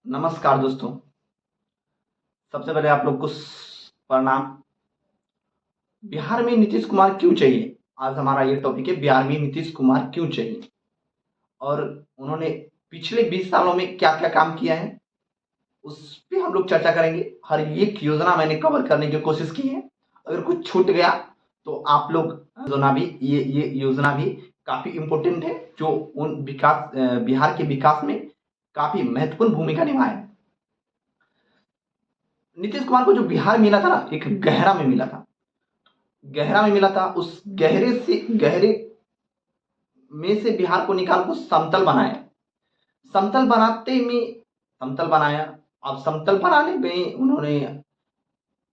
नमस्कार दोस्तों। सबसे पहले आप लोग को प्रणाम। बिहार में नीतीश कुमार क्यों चाहिए? आज हमारा ये टॉपिक है, बिहार में नीतीश कुमार क्यों चाहिए और उन्होंने पिछले 20 सालों में क्या-क्या काम किया है, उस पे हम लोग चर्चा करेंगे। हर एक योजना मैंने कवर करने की कोशिश की है। अगर कुछ छूट गया तो आप लोग योजना भी ये योजना भी काफ़ी इम्पोर्टेंट है, जो उन बिहार के विकास में काफ़ी महत्वपूर्ण भूमिका निभाए। नीतीश कुमार को जो बिहार मिला था ना, एक गहरा में मिला था। गहरा में मिला था, उस गहरे में से बिहार को निकाल को समतल बनाया। समतल बनाते में समतल बनाया। अब समतल बनाने में उन्होंने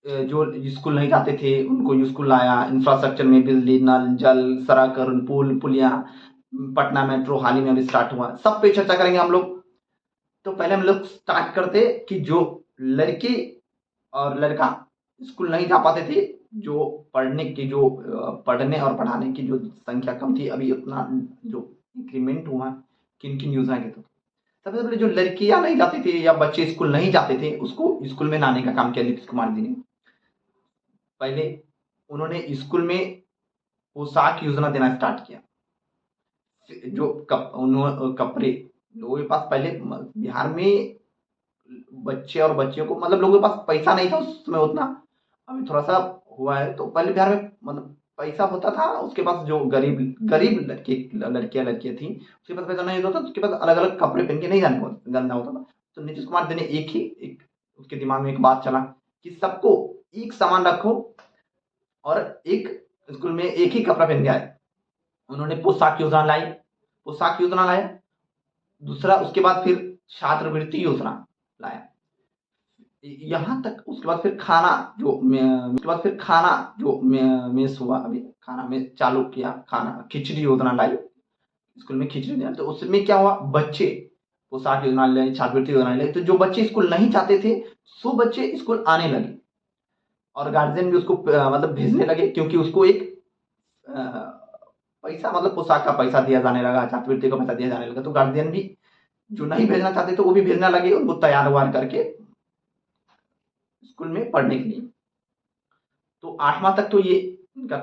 जो स्कूल नहीं जाते थे उनको स्कूल लाया। इंफ्रास्ट्रक्चर में बिजली, नल, जल, सड़क और पुल पुलिया, पटना मेट्रो हाल ही में अभी स्टार्ट हुआ, सब पे चर्चा करेंगे हम लोग। तो पहले हम लोग स्टार्ट करते कि जो लड़की और लड़का स्कूल नहीं जा पाते थे, जो पढ़ने और पढ़ाने की जो संख्या कम थी, अभी उतना जो इंक्रीमेंट हुआ किन किन योजना के। तो सबसे पहले जो लड़कियां नहीं जाती थी या बच्चे स्कूल नहीं जाते थे, उसको स्कूल में लाने का काम किया नीतीश कुमार जी ने। पहले उन्होंने स्कूल में पोशाक योजना देना स्टार्ट किया। जो कपड़े लोगों के पास पहले बिहार में बच्चे और बच्चियों को, मतलब लोगों के पास पैसा नहीं था उस समय उतना। अभी थोड़ा सा हुआ है। तो पहले बिहार में मतलब पैसा होता था, उसके पास जो गरीब गरीब लड़कियां थी, उसके पास पैसा नहीं होता था, उसके पास अलग अलग कपड़े पहन के नहीं जाने को गंदा होता था। तो नीतीश कुमार जी ने एक उसके दिमाग में एक बात चला कि सबको एक समान रखो और एक स्कूल में एक ही कपड़ा पहन के आए। उन्होंने पोशाक योजना लाया। दूसरा, उसके बाद फिर छात्रवृत्ति योजना लाया। यहाँ तक उसके बाद फिर खाना जो मेस हुआ, अभी खाना में चालू किया। खाना खिचड़ी योजना लाई, स्कूल में खिचड़ी दिया। तो उसमें क्या हुआ, बच्चे पोशाक योजना लाई, छात्रवृत्ति योजना लाई, तो जो बच्चे स्कूल नहीं जाते थे, सो बच्चे स्कूल आने लगे और गार्जियन भी उसको मतलब भेजने लगे, क्योंकि उसको एक अ, पैसा, मतलब पोशाक का पैसा दिया जाने लगा, छात्रवृत्ति का पैसा दिया जाने लगा। तो गार्जियन भी जो नहीं भेजना चाहते तो वो भी भेजना लगे उनको तैयार वार करके स्कूल में पढ़ने के लिए। तो 8वां तक तो ये इनका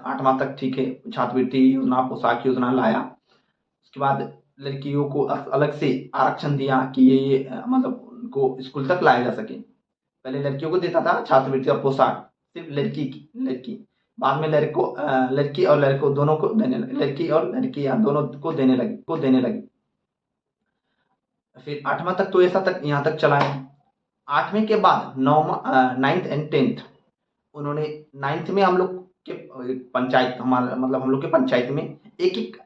8वां तक ठीक है, छात्रवृत्ति योजना, पोशाक योजना लाया। उसके बाद लड़कियों को अलग से आरक्षण दिया कि ये मतलब उनको स्कूल तक लाया जा सके। पहले लड़कियों को देता था छात्रवृत्ति और पोशाक, सिर्फ लड़की। बाद में लड़की और लड़कों दोनों को देने लगी, लड़की और लड़कियां दोनों को देने लगी। फिर 8वां तक तो ऐसा तक यहाँ तक चला है। 8वें के बाद 9th एंड 10th, उन्होंने 9th में हम लोग के पंचायत, हमारा मतलब हम लोग के पंचायत में एक एक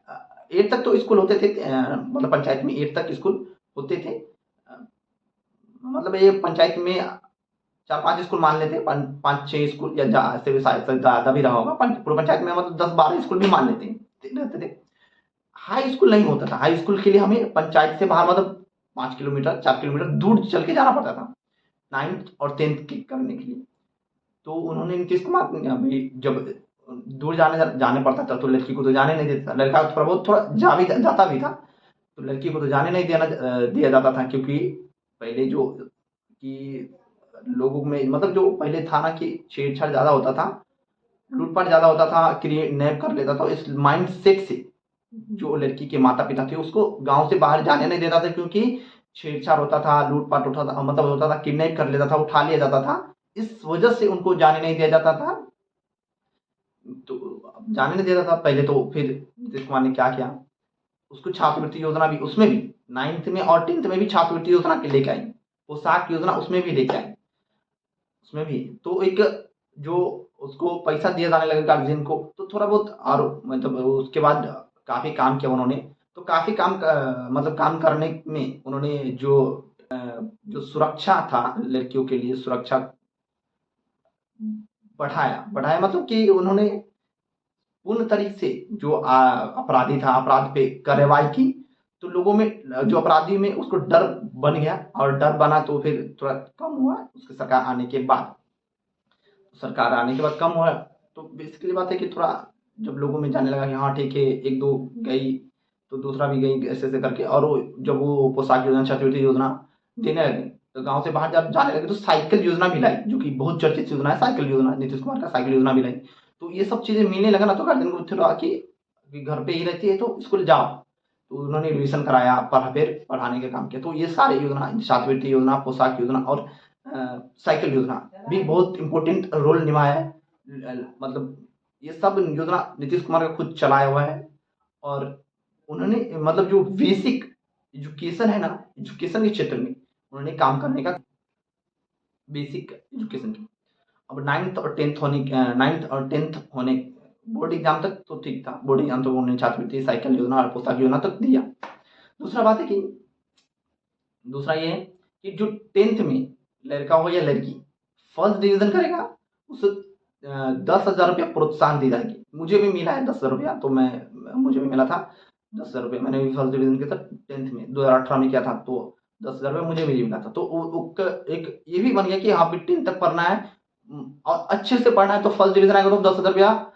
8 तक तो स्कूल होते थे। मतलब पंचायत में 8 तक स्कूल होते थे। मतलब ये पंचायत में 4-5 स्कूल मान लेते, 5-6 स्कूल या से भी शायद से ज़्यादा भी रहा होगा। पूरे पंचायत में मतलब 10-12 स्कूल भी मान लेते रहते थे। हाई स्कूल नहीं होता था। हाई स्कूल के लिए हमें पंचायत से बाहर, मतलब 5 किलोमीटर 4 किलोमीटर दूर चल के जाना पड़ता था 9th और 10th की करने के लिए। तो उन्होंने नीतीश कुमार ने अभी जब दूर जाने पड़ता था तो लड़की को तो जाने नहीं देता, लड़का थोड़ा बहुत थोड़ा जाता भी था। तो लड़की को तो जाने नहीं दिया जाता था, क्योंकि पहले जो कि लोगों में, मतलब जो पहले था ना कि छेड़छाड़ ज़्यादा होता था, लूटपाट ज़्यादा होता था, किडनैप कर लेता था। इस माइंडसेट से जो लड़की के माता पिता थे उसको गांव से बाहर जाने नहीं देता था, क्योंकि छेड़छाड़ होता था, लूटपाट होता था, मतलब होता था, किडनैप कर लेता था, उठा लिया जाता था। इस वजह से उनको जाने नहीं दिया जाता था। तो जाने नहीं दिया था पहले। तो फिर नीतीश कुमार ने क्या किया, उसको छात्रवृत्ति योजना भी, उसमें भी 9th में और 10th में भी छात्रवृत्ति योजना के लेके आई। पोशाक योजना उसमें भी लेके आई। उसमें भी तो एक जो उसको पैसा दिया जाने लगा गार्जियन को, तो थोड़ा बहुत और मतलब उसके बाद काफ़ी काम किया उन्होंने। तो काफ़ी मतलब काम करने में उन्होंने जो सुरक्षा था, लड़कियों के लिए सुरक्षा बढ़ाया, मतलब कि उन्होंने पूर्ण तरीके से जो अपराधी था, अपराध पे कार्रवाई की। तो लोगों में, जो अपराधी में, उसको डर बन गया, और डर बना तो फिर थोड़ा कम हुआ उसकी सरकार आने के बाद कम हुआ। तो बेसिकली बात है कि थोड़ा जब लोगों में जाने लगा कि हाँ ठीक है, एक दो गई तो दूसरा भी गई, ऐसे ऐसे करके। और वो जब वो पोशाक योजना, छात्रवृत्ति योजना देने लगे, तो गांव से बाहर जब जाने लगे तो साइकिल योजना भी लाई, जो कि बहुत चर्चित योजना है साइकिल योजना, नीतीश कुमार का साइकिल योजना भी लाई। तो ये सब चीजें मिलने लगा ना, तो गार्जियन को थोड़ा कि घर पे ही रहती है तो स्कूल जाओ, तो उन्होंने एडमिशन कराया, फिर पढ़ाने का काम किया। तो ये सारे योजना, छात्रवृत्ति योजना, पोशाक योजना और साइकिल योजना भी बहुत इंपॉर्टेंट रोल निभाया है। मतलब ये सब योजना नीतीश कुमार का खुद चलाया हुआ है। और उन्होंने मतलब जो बेसिक एजुकेशन है ना, एजुकेशन के क्षेत्र में उन्होंने काम करने का, बेसिक एजुकेशन की। अब 9th और 10th होने, बोर्ड एग्जाम तक तो ठीक था, बोर्ड एग्जाम तो उन्होंने छात्रवृत्ति, साइकिल योजना और पोशाक योजना तक दिया। दूसरा बात है कि दूसरा ये है कि जो 10th में लड़का हो या लड़की फर्स्ट डिवीजन करेगा, उसे 10,000 रुपया प्रोत्साहन दी जाएगी। मुझे भी मिला है 10,000 रुपया, तो मुझे भी मिला था 10,000 रुपया। मैंने भी फर्स्ट डिवीजन किया था 10th में, 2018 में किया था, तो 10,000 रुपया मुझे भी मिला था। तो एक ये भी बन गया कि हाँ भी 10th तक पढ़ना है और अच्छे से पढ़ना है, तो फर्स्ट डिवीजन आएगा तो 10,000 रुपया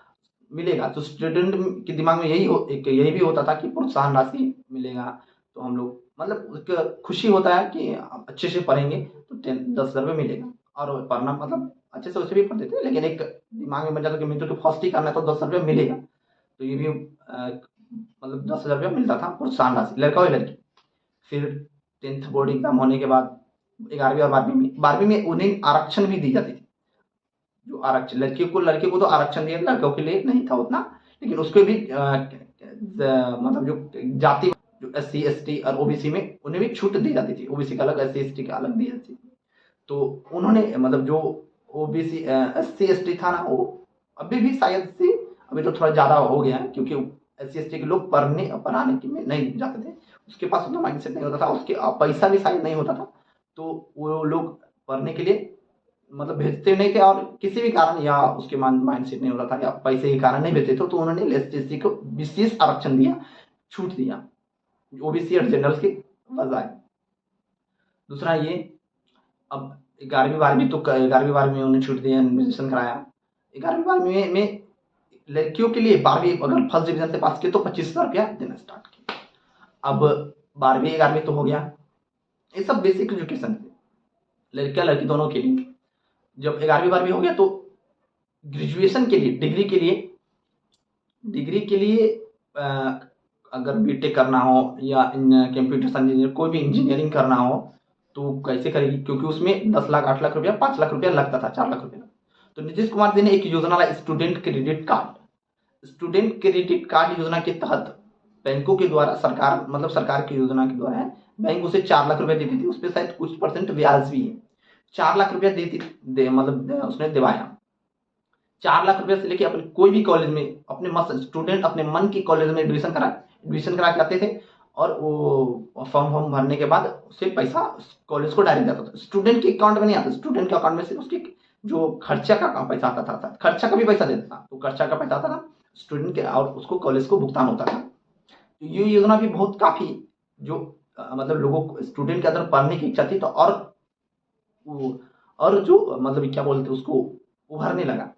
मिलेगा। तो स्टूडेंट के दिमाग में यही भी होता था कि प्रोत्साहन राशि मिलेगा, तो हम लोग मतलब एक खुशी होता है कि अच्छे से पढ़ेंगे तो 10,000 रुपये मिलेगा। और पढ़ना मतलब अच्छे से वैसे भी पढ़ते थे, लेकिन एक दिमाग में बन जाता कि मुझे तो फर्स्ट ही करना है तो 10,000 रुपये मिलेगा। तो ये भी मतलब 10,000 रुपया मिलता था प्रोत्साहन राशि, लड़का हो लड़की। फिर 10th बोर्ड एग्जाम होने के बाद 11वीं और 12वीं में उन्हें आरक्षण भी दी जाती थी। जो आरक्षण लड़के को तो आरक्षण दिया, लड़कों के लिए नहीं था उतना, लेकिन उसको भी मतलब जो जाति, जो SC ST और OBC में उन्हें भी छूट दी जाती थी। OBC का अलग, SC ST का अलग दी जाती थी। तो उन्होंने मतलब जो OBC SC ST था ना, वो अभी भी शायद से अभी तो थोड़ा ज़्यादा हो गया है, क्योंकि SC ST के लोग पढ़ाने के में नहीं जाते थे, उसके पास उतना माइंड सेट नहीं होता था, उसके पैसा भी शायद नहीं होता था, तो वो लोग पढ़ने के लिए मतलब भेजते नहीं थे, और किसी भी कारण या उसके माइंड सेट नहीं होता था या पैसे के कारण नहीं भेजते थे, तो उन्होंने SC को विशेष आरक्षण दिया, छूट दिया OBC और जनरल के बजाय। दूसरा ये, अब 11वीं 12वीं तो 11वीं 12वीं में उन्हें छूट दिया, एडमिशन कराया। 11वीं 12वीं में लड़कियों के लिए 12वीं अगर फर्स्ट डिवीजन से पास किए तो 25,000 रुपया देना स्टार्ट किया। अब 12वीं 11वीं तो हो गया, ये सब बेसिक एजुकेशन थे लड़कियां लड़की दोनों के लिए। जब 11वीं 12वीं हो गया तो ग्रेजुएशन के लिए, डिग्री के लिए अगर बीटेक करना हो या कंप्यूटर इंजीनियर, कोई भी इंजीनियरिंग करना हो तो कैसे करेगी, क्योंकि उसमें 10 लाख 8 लाख रुपया 5 लाख रुपया लगता था, 4 लाख रुपया। तो नीतीश कुमार जी ने एक योजना लाई, स्टूडेंट क्रेडिट कार्ड योजना के तहत बैंकों के द्वारा, सरकार की योजना के द्वारा है, बैंक उसे 4 लाख रुपया देती थी, उस पर शायद कुछ % ब्याज भी है। 4 लाख रुपया उसने दिवाया। 4 लाख रुपया से लेके अपने कोई भी कॉलेज में स्टूडेंट अपने मन की कॉलेज में एडमिशन करा के आते थे, और वो फॉर्म भरने के बाद उससे पैसा कॉलेज को डायरेक्ट जाता था, स्टूडेंट के अकाउंट में नहीं आता। स्टूडेंट के अकाउंट में से उसके जो खर्चा का पैसा आता था, खर्चा का भी पैसा देता था, तो खर्चा का पैसा आता था स्टूडेंट के, और उसको कॉलेज को भुगतान होता था। तो ये योजना भी बहुत काफी, जो मतलब लोगों को, स्टूडेंट के अंदर पढ़ने की इच्छा थी, तो और जो मतलब क्या बोलते उसको उभरने लगा।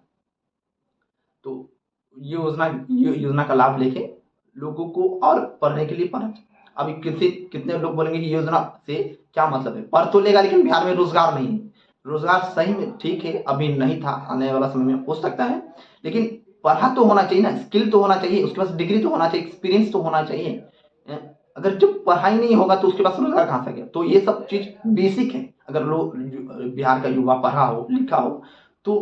तो ये योजना का लाभ लेके लोगों को और पढ़ने के लिए पढ़ा। अभी कितने लोग बोलेंगे कि योजना से क्या मतलब है, पढ़ तो लेगा लेकिन बिहार में रोजगार नहीं है। रोजगार सही में ठीक है, अभी नहीं था, आने वाला समय में हो सकता है, लेकिन पढ़ा तो होना चाहिए ना, स्किल तो होना चाहिए, उसके पास डिग्री तो होना चाहिए, एक्सपीरियंस तो होना चाहिए। अगर जब पढ़ाई नहीं होगा तो उसके पास रोजगार कहाँ से गया। तो ये सब चीज बेसिक है। अगर लोग बिहार का युवा पढ़ा हो लिखा हो तो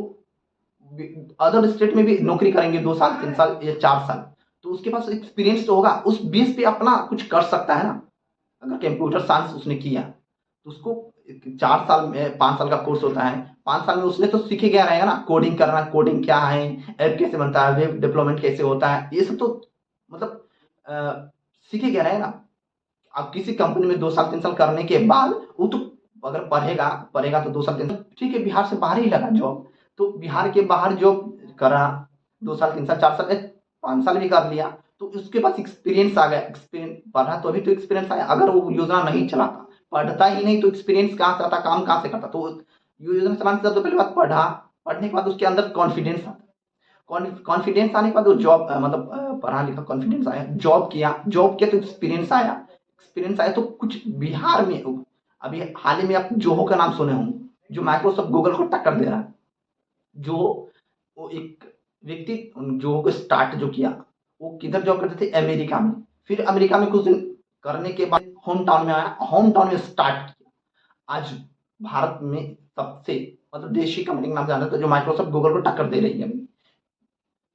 अदर स्टेट में भी नौकरी करेंगे 2 साल 3 साल या 4 साल, तो उसके पास एक्सपीरियंस तो होगा, उस बेस पे अपना कुछ कर सकता है ना। अगर कंप्यूटर साइंस उसने किया तो उसको 4 साल में 5 साल का कोर्स होता है, 5 साल में उसने तो सीखे गया रहेगा ना, कोडिंग करना, कोडिंग क्या है, ऐप कैसे बनता है, वेब डेवलपमेंट कैसे होता है, ये सब तो मतलब सीखे गया रहेगा। अब किसी कंपनी में 2 साल 3 साल करने के बाद वो तो अगर पढ़ेगा तो 2 साल 3 साल ठीक है, बिहार से बाहर ही लगा जॉब, तो बिहार के बाहर जॉब करा, 2 साल 3 साल 4 साल 5 साल भी कर लिया, तो उसके पास एक्सपीरियंस आ गया। एक्सपीरियंस पढ़ा तो अभी तो एक्सपीरियंस आया। अगर वो योजना नहीं चलाता, पढ़ता ही नहीं, तो एक्सपीरियंस कहाँ से आता, काम कहाँ से करता। तो योजना चलाने से तो पहले बात पढ़ने के बाद उसके अंदर कॉन्फिडेंस आता, कॉन्फिडेंस आने के बाद वो जॉब मतलब पढ़ा लिखा कॉन्फिडेंस आया, जॉब किया तो एक्सपीरियंस आया तो कुछ बिहार में अभी हाल ही में आप जोहो का नाम सुने होंगे, जो माइक्रोसॉफ्ट गूगल को टक्कर दे रहा है। जो वो एक व्यक्ति जोहो को स्टार्ट जो किया, वो किधर जॉब करते थे, अमेरिका में। फिर अमेरिका में कुछ दिन करने के बाद होम टाउन में आया, होम टाउन में स्टार्ट किया। आज भारत में सबसे मतलब देशी कंपनी का नाम जाना था, जो माइक्रोसॉफ्ट गूगल को टक्कर दे रही है अभी।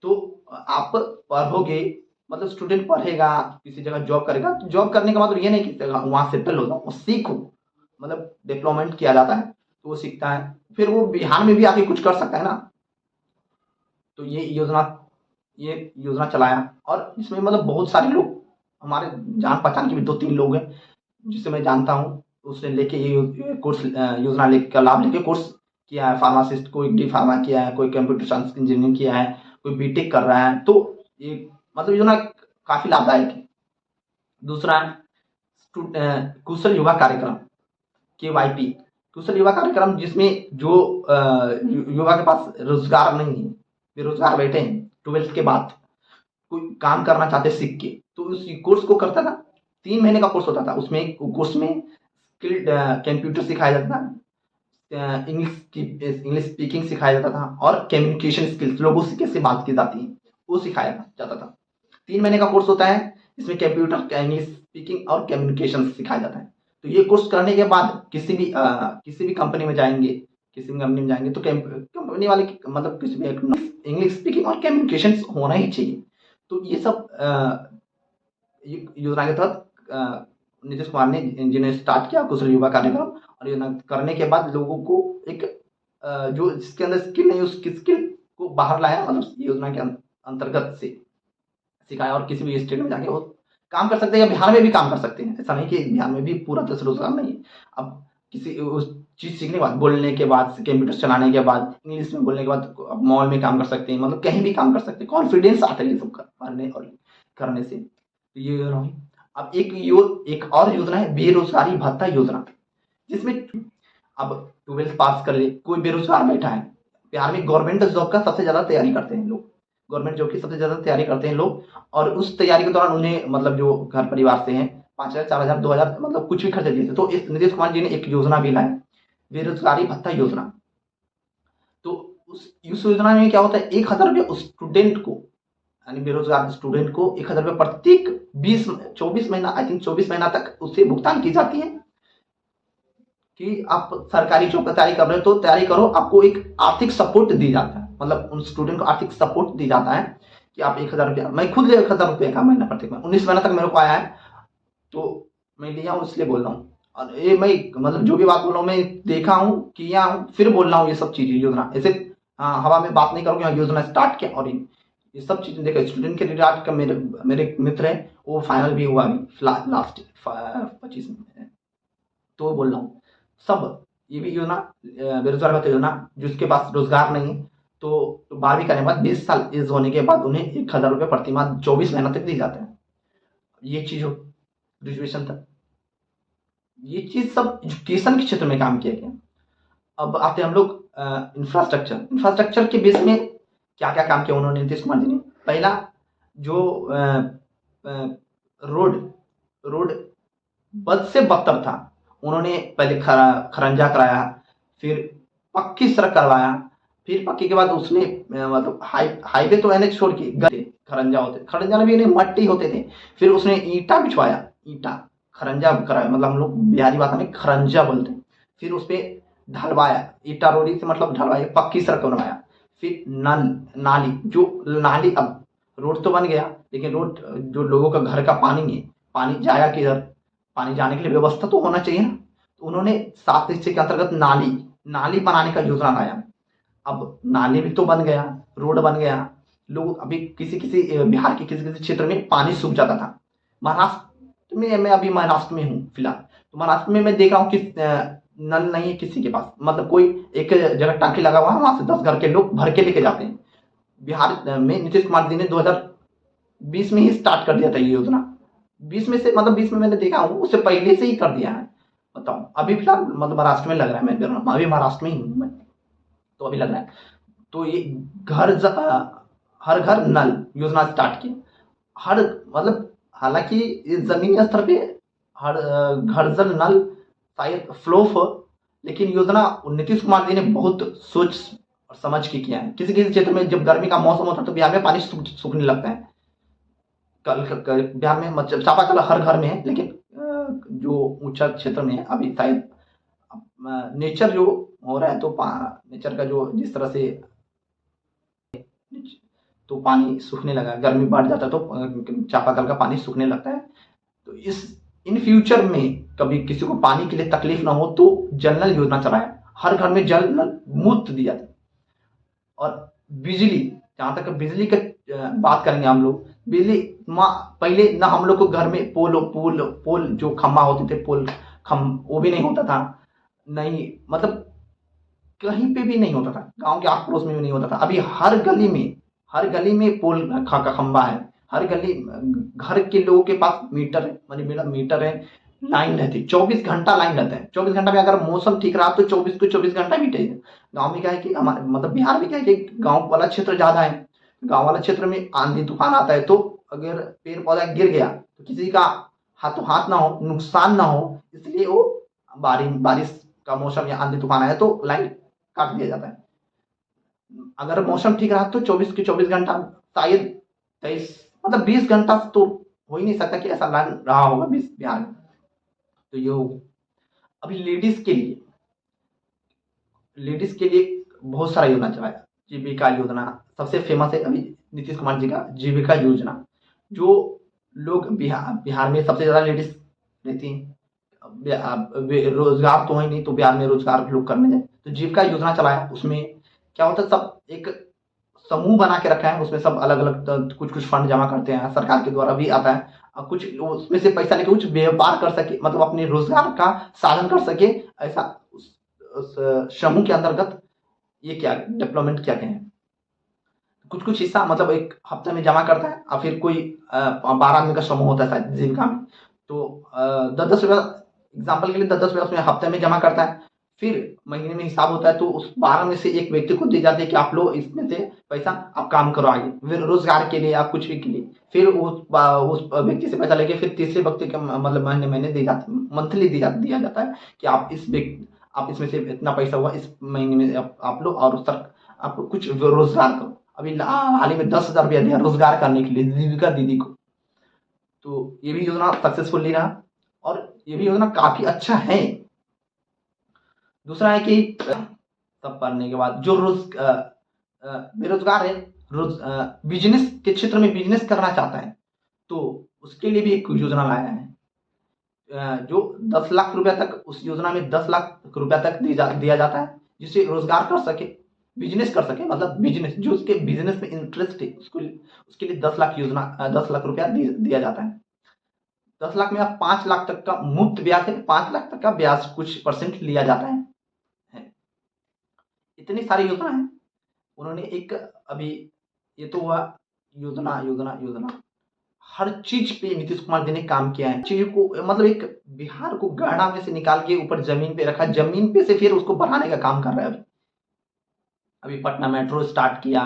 तो आप पढ़ोगे, मतलब स्टूडेंट पढ़ेगा, किसी जगह जॉब करेगा, तो जॉब करने का मतलब ये नहीं कि वहां सेटल हो जाओ, सीखो, मतलब डेवलपमेंट किया जाता है तो वो सीखता है, फिर वो बिहार में भी आके कुछ कर सकता है ना। तो ये योजना चलाया, और इसमें मतलब बहुत सारे लोग, हमारे जान पहचान के भी 2-3 लोग हैं जिसे मैं जानता हूँ, उसने लेके ये कोर्स योजना लेके लाभ लेके कोर्स किया है। फार्मासिस्ट, कोई डी फार्मा किया है, कोई कंप्यूटर साइंस इंजीनियरिंग किया है, कोई बीटेक कर रहा है। तो ये मतलब योजना काफी लाभदायक है। दूसरा है कुशल युवा कार्यक्रम, KYP, कुशल युवा कार्यक्रम, जिसमें जो युवा के पास रोजगार नहीं है, बेरोजगार बैठे हैं 12th के बाद, कोई काम करना चाहते सीख के, तो उस कोर्स को करता था। 3 महीने का कोर्स होता था, उसमें कोर्स में स्किल्ड कंप्यूटर सिखाया जाता था, इंग्लिश स्पीकिंग सिखाया जाता था, और कम्युनिकेशन स्किल्स, लोगों से कैसे बात की जाती है वो सिखाया जाता था। 3 महीने का कोर्स होता है, इसमें कंप्यूटर, इंग्लिश स्पीकिंग और कम्युनिकेशन सिखाया जाता है। तो ये कोर्स करने के बाद किसी भी कंपनी में जाएंगे, तो कंपनी वाले मतलब किसी भी इंग्लिश स्पीकिंग और कम्युनिकेशन होना ही चाहिए। तो ये सब योजना के तहत नीतीश कुमार ने जिन्हें स्टार्ट किया कुशल युवा कार्यक्रम, और योजना करने के बाद लोगों को एक जो जिसके अंदर स्किल नहीं, उसकी स्किल को बाहर लाया, मतलब योजना के अंतर्गत से सिखाया, और किसी भी स्टेट में जाके वो काम कर सकते हैं, या बिहार में भी काम कर सकते हैं। ऐसा नहीं कि बिहार में भी पूरा तरह से रोजगार नहीं है। अब किसी उस चीज सीखने के बाद, बोलने के बाद, कंप्यूटर चलाने के बाद, इंग्लिश में बोलने के बाद मॉल में काम कर सकते हैं, मतलब कहीं भी काम कर सकते हैं, कॉन्फिडेंस आता है ये सब करने और करने से। तो ये योजना हुई। अब एक और योजना है बेरोजगारी भत्ता योजना, जिसमें अब 12th पास कर ले कोई बेरोजगार बैठा है, बिहार में गवर्नमेंट जॉब का सबसे ज्यादा तैयारी करते हैं लोग, गवर्नमेंट जॉब की सबसे ज्यादा तैयारी करते हैं लोग, और उस तैयारी के दौरान उन्हें मतलब जो घर परिवार से हैं 5,000, 4,000, 2,000 मतलब कुछ भी खर्चा दिए थे। तो इस नीतीश कुमार जी ने एक योजना भी लाए, बेरोजगारी भत्ता योजना। तो उस योजना में क्या होता है, 1,000 रुपये उस स्टूडेंट को, यानी बेरोजगार स्टूडेंट को 1,000 रुपये प्रत्येक 24 महीना, आई थिंक 24 महीना तक उससे भुगतान की जाती है। कि आप सरकारी जॉब का तैयारी कर रहे हो तो तैयारी करो, आपको एक आर्थिक सपोर्ट दी जाता है, मतलब उन स्टूडेंट को आर्थिक सपोर्ट दी जाता है कि आप 1,000 रुपया, मैं खुद 1,000 रुपये का महीना प्रत्येक महीना 19 महीना तक मेरे को आया है, तो मैं लिया हूँ इसलिए बोल रहा हूँ। और ये मैं मतलब जो भी बात बोल रहा हूँ मैं देखा हूँ, किया हूँ, फिर बोल रहा हूँ ये सब चीजें, योजना ऐसे हवा में बात नहीं करूँगी। योजना स्टार्ट किया, और ये सब चीजें देखो, स्टूडेंट के रिगार्ड का मेरे मित्र है, वो फाइनल भी हुआ अभी लास्ट 25 में, तो बोल रहा हूँ सब ये भी योजना, बेरोजगार भत्ता योजना, जिसके पास रोजगार नहीं है, तो 12वीं करने के बाद 20 साल एज होने के बाद उन्हें 1,000 रुपये प्रति माह 24 महीना तक दी जाते हैं। ये चीज हो ग्रेजुएशन तक, ये चीज सब एजुकेशन के क्षेत्र में काम किया गया। अब आते हैं हम लोग इंफ्रास्ट्रक्चर के बेस में क्या क्या काम किया उन्होंने, नीतीश कुमार जी ने। पहला जो रोड बद से बदतर था, उन्होंने पहले खरंजा कराया, फिर पक्की सड़क करवाया, फिर पक्की के बाद उसने मतलब हाईवे तो एनएच छोड़ के गए, खरंजा में भी नहीं मट्टी होते थे, फिर उसने ईंटा बिछवाया, ईंटा खरंजा कराया, मतलब हम लोग बिहारी भाषा में खरंजा बोलते हैं। फिर उस पर ढलवाया, ईटा रोड़ी से मतलब ढलवाया, पक्की सड़क बनवाया। फिर नाली, अब रोड तो बन गया, लेकिन रोड जो लोगों का घर का पानी है, पानी जाएगा किधर, पानी जाने के लिए व्यवस्था तो होना चाहिए ना। तो उन्होंने 7 हिस्से के अंतर्गत नाली बनाने का योजना लाया। अब नाली भी तो बन गया, रोड बन गया, लोग अभी किसी बिहार के किसी क्षेत्र में पानी सूख जाता था। महाराष्ट्र में, मैं अभी महाराष्ट्र में हूँ फिलहाल, तो महाराष्ट्र में मैं देख रहा हूँ कि नल नहीं है किसी के पास, मतलब कोई एक जगह टांकी लगा हुआ है, वहां से 10 घर के लोग भर के लेके जाते हैं। बिहार में नीतीश कुमार जी ने 2020 में ही स्टार्ट कर दिया था ये योजना। 20 में से, मतलब 20 में मैंने देखा हूँ, उससे पहले से ही कर दिया है। बताओ, अभी फिलहाल मतलब महाराष्ट्र में लग रहा है, मैं अभी महाराष्ट्र में ही हूँ मैं, तो अभी लग रहा है। तो ये हर घर नल योजना स्टार्ट की, मतलब हालांकि इस जमीनी स्तर पे हर घर जल नल शायद फ्लॉप हो, लेकिन योजना नीतीश कुमार जी ने बहुत सोच और समझ के किया है। किसी किसी क्षेत्र में जब गर्मी का मौसम होता है तो बिहार में पानी सूखने लगता है। बिहार में मतलब चापाकल हर घर में है, लेकिन जो ऊंचा क्षेत्र में है अभी शायद नेचर जो हो रहा है, तो नेचर का जो जिस तरह से तो पानी सूखने लगा, गर्मी बढ़ जाता है तो चापाकल का पानी सूखने लगता है। तो इस इन फ्यूचर में कभी किसी को पानी के लिए तकलीफ ना हो तो जल नल योजना चलाए, हर घर में जल नल मुफ्त दिया जाए। और बिजली, जहाँ तक बिजली का बात करेंगे हम लोग, बिजली पहले ना हम लोग को घर में पोल जो खम्भा होते थे, वो भी नहीं होता था, नहीं मतलब कहीं पे भी नहीं होता था, गांव के आस पड़ोस में भी नहीं होता था। अभी हर गली में पोल का खंबा है, हर गली घर के लोगों के पास मीटर है, मतलब मेरा मीटर है, लाइन रहती, 24 घंटा लाइन रहता है। 24 घंटा में अगर मौसम ठीक रहा तो 24 घंटा बीतेगा। गाँव में क्या है कि हमारे मतलब बिहार में क्या है कि गाँव वाला क्षेत्र ज्यादा है, गाँव वाला क्षेत्र में आंधी तूफान आता है तो अगर पेड़ पौधा गिर गया तो किसी का हाथों हाथ ना हो, नुकसान ना हो, इसलिए वो बारिश का मौसम या आंधी तूफान आया तो लाइन काट दिया जाता है। अगर मौसम ठीक रहा तो 24 के 24 घंटा, शायद 23 मतलब 20 घंटा तो हो ही नहीं सकता कि ऐसा लाइन रहा होगा बिहार में। तो ये अभी लेडीज के लिए बहुत सारा योजना चलाया। जीविका योजना सबसे फेमस है अभी नीतीश कुमार जी का, जीविका योजना। जो लोग बिहार में सबसे ज्यादा लेडीज रहती हैं, रोजगार तो है नहीं, तो बिहार में रोजगार लोग करने जाए तो जीविका योजना चलाया। उसमें क्या होता है, सब एक समूह बना के रखा है, उसमें सब अलग अलग कुछ कुछ फंड जमा करते हैं, सरकार के द्वारा भी आता है, और कुछ उसमें से पैसा लेके कुछ व्यापार कर सके, मतलब अपने रोजगार का साधन कर सके, ऐसा उस समूह के अंतर्गत ये क्या डेवलपमेंट क्या कहें, कुछ कुछ हिस्सा मतलब एक हफ्ते में जमा करता है, और फिर कोई 12 आदमी का समूह होता है शायद जीविका में, तो 10-10 रुपया, एग्जाम्पल के लिए 10-10 रुपया उसमें हफ्ते में जमा करता है। फिर महीने में हिसाब होता है तो उस 12 में से एक व्यक्ति को दी जाती है कि आप लोग इसमें से पैसा आप काम करो आगे, फिर रोजगार के लिए या कुछ भी के लिए। फिर उस व्यक्ति से पैसा लेके फिर तीसरे व्यक्ति के मतलब महीने महीने दी जाती, मंथली दिया जाता है कि आप इसमें से इतना पैसा हुआ इस महीने में आप लो, और उस तक आप कुछ रोजगार करो। अभी हाल ही में 10,000 रुपया दिया रोजगार करने के लिए जीविका दीदी को, तो ये भी योजना सक्सेसफुल रहा और ये भी योजना काफी अच्छा है। दूसरा है कि सब पढ़ने के बाद जो बेरोजगार है, बिजनेस के क्षेत्र में बिजनेस करना चाहता है तो उसके लिए भी एक योजना लाया है, जो 10 लाख रुपया तक, उस योजना में 10 लाख रुपया तक दिया जाता है, जिससे रोजगार कर सके, बिजनेस कर सके, मतलब बिजनेस जो उसके बिजनेस में इंटरेस्ट है उसके लिए 10 लाख रुपया दिया जाता है। 10 लाख में आप 5 लाख तक का मुफ्त ब्याज है, 5 लाख तक का ब्याज कुछ परसेंट लिया जाता है। इतनी सारी योजना है उन्होंने एक, अभी ये तो हुआ योजना योजना योजना, हर चीज पे नीतीश कुमार जी ने काम किया है। चीज को मतलब एक बिहार को गहना में से निकाल के ऊपर जमीन पे रखा, जमीन पे से फिर उसको बढ़ाने का काम कर रहा है। अभी पटना मेट्रो स्टार्ट किया,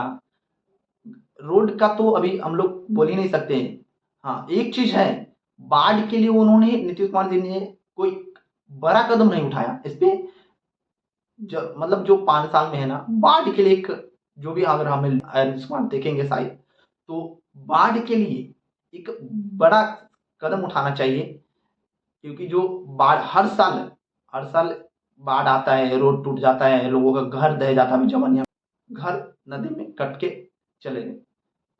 रोड का तो अभी हम लोग बोल ही नहीं सकते हैं। हाँ एक चीज है, बाढ़ के लिए उन्होंने नीतीश कुमार जी ने कोई बड़ा कदम नहीं उठाया इस पे, मतलब जो 5 साल में है ना, बाढ़ के लिए एक जो भी अगर हम नीतीश कुमार देखेंगे शायद, तो बाढ़ के लिए एक बड़ा कदम उठाना चाहिए, क्योंकि जो बाढ़ हर साल बाढ़ आता है, रोड टूट जाता है, लोगों का घर दह जाता है, जमनिया घर नदी में कट के चले गए,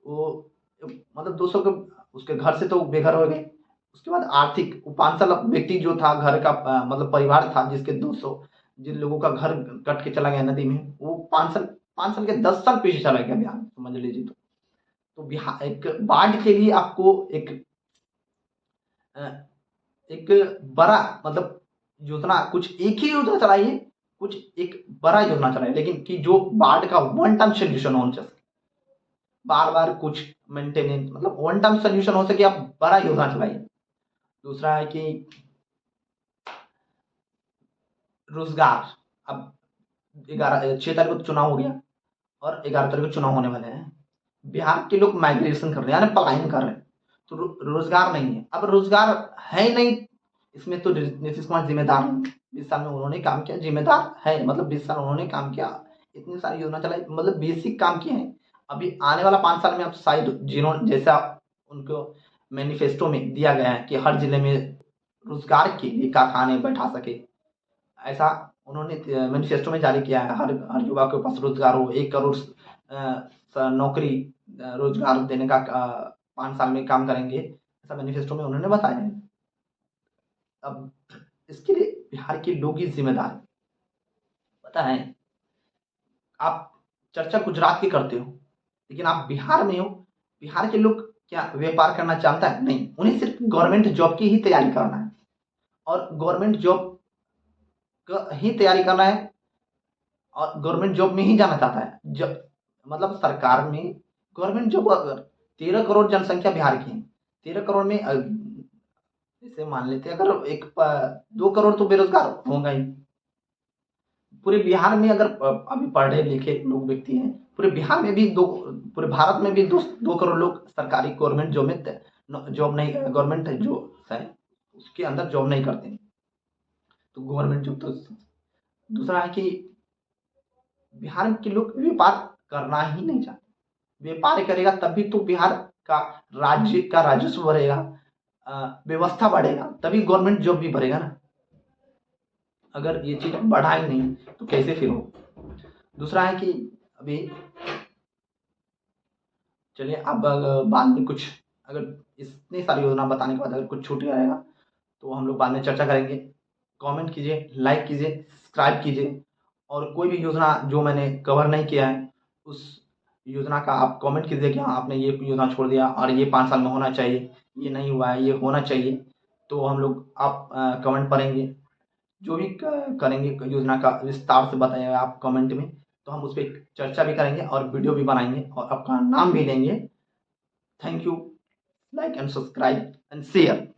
वो मतलब 200 के उसके घर से तो बेघर हो गए। उसके बाद आर्थिक 5 साल व्यक्ति जो था घर का मतलब परिवार था जिसके 200 जिन लोगों का घर कट के चला गया नदी में, वो 5 साल के 10 साल पीछे चला गया बिहार, समझ लीजिए। तो बिहार एक बाढ़ के लिए आपको एक बड़ा मतलब योजना, कुछ एक ही योजना चलाइए, कुछ एक बड़ा योजना चलाइए, लेकिन कि जो बाढ़ का वन टाइम सोल्यूशन होना चाहिए, बार बार कुछ मेंटेनेंस, मतलब वन टाइम सोल्यूशन हो सके, आप बड़ा योजना चलाइए। दूसरा है कि रोजगार, अब 6 तारीख को चुनाव हो गया और 11 तारीख को चुनाव होने वाले हैं। बिहार के लोग माइग्रेशन कर रहे हैं, यानी पलायन कर रहे हैं, तो रोजगार नहीं है। अब रोजगार है नहीं, इसमें तो नीतीश कुमार जिम्मेदार हैं। 20 साल में उन्होंने काम किया, जिम्मेदार है, मतलब 20 साल उन्होंने काम किया, इतनी सारी योजना चलाई, मतलब बेसिक काम किए हैं। अभी आने वाला 5 साल में अब शायद जिन्होंने, जैसा उनको मैनिफेस्टो में दिया गया है कि हर जिले में रोजगार के लिए कारखाने बैठा सके, ऐसा उन्होंने मैनिफेस्टो में जारी किया है। हर हर युवा के पास रोजगार हो, 1 करोड़ नौकरी, रोजगार देने का 5 साल में काम करेंगे, ऐसा मैनिफेस्टो में उन्होंने बताया है। अब इसके लिए बिहार के लोग ही जिम्मेदार हैं। पता है, आप चर्चा गुजरात की करते हो, लेकिन आप बिहार में हो, बिहार के लोग क्या व्यापार करना चाहता है? नहीं, उन्हें सिर्फ गवर्नमेंट जॉब की ही तैयारी करना है, और गवर्नमेंट जॉब का ही तैयारी करना है, और गवर्नमेंट जॉब में ही जाना चाहता है। जब मतलब सरकार में गवर्नमेंट जॉब, अगर 13 करोड़ जनसंख्या बिहार की है, 13 करोड़ में जैसे मान लेते हैं, अगर 2 करोड़ तो बेरोजगार होंगे ही। पूरे बिहार में अगर अभी पढ़े लिखे लोग व्यक्ति हैं, पूरे बिहार में भी पूरे भारत में भी 2 करोड़ लोग सरकारी गवर्नमेंट जॉब में जॉब नहीं, गवर्नमेंट जो है उसके अंदर जॉब नहीं करते हैं। तो गवर्नमेंट जॉब तो, दूसरा है कि बिहार के लोग व्यापार करना ही नहीं चाहते। व्यापार करेगा तभी तो बिहार का राज्य का राजस्व बढ़ेगा, व्यवस्था बढ़ेगा, तभी गवर्नमेंट जॉब भी बढ़ेगा ना। अगर ये चीज बढ़ा ही नहीं तो कैसे फिर हो। दूसरा है कि अभी चलिए, अब बाद में कुछ, अगर इतनी सारी योजना बताने के बाद अगर कुछ छूट गया रहेगा तो हम लोग बाद में चर्चा करेंगे। कमेंट कीजिए, लाइक कीजिए, सब्सक्राइब कीजिए, और कोई भी योजना जो मैंने कवर नहीं किया है उस योजना का आप कमेंट कीजिए कि हाँ आपने ये योजना छोड़ दिया और ये 5 साल में होना चाहिए, ये नहीं हुआ है, ये होना चाहिए। तो हम लोग आप कमेंट पढ़ेंगे, जो भी करेंगे योजना का विस्तार से बताइएगा आप कमेंट में, तो हम उस पर चर्चा भी करेंगे और वीडियो भी बनाएंगे और आपका नाम भी लेंगे। Thank you, like and subscribe and share.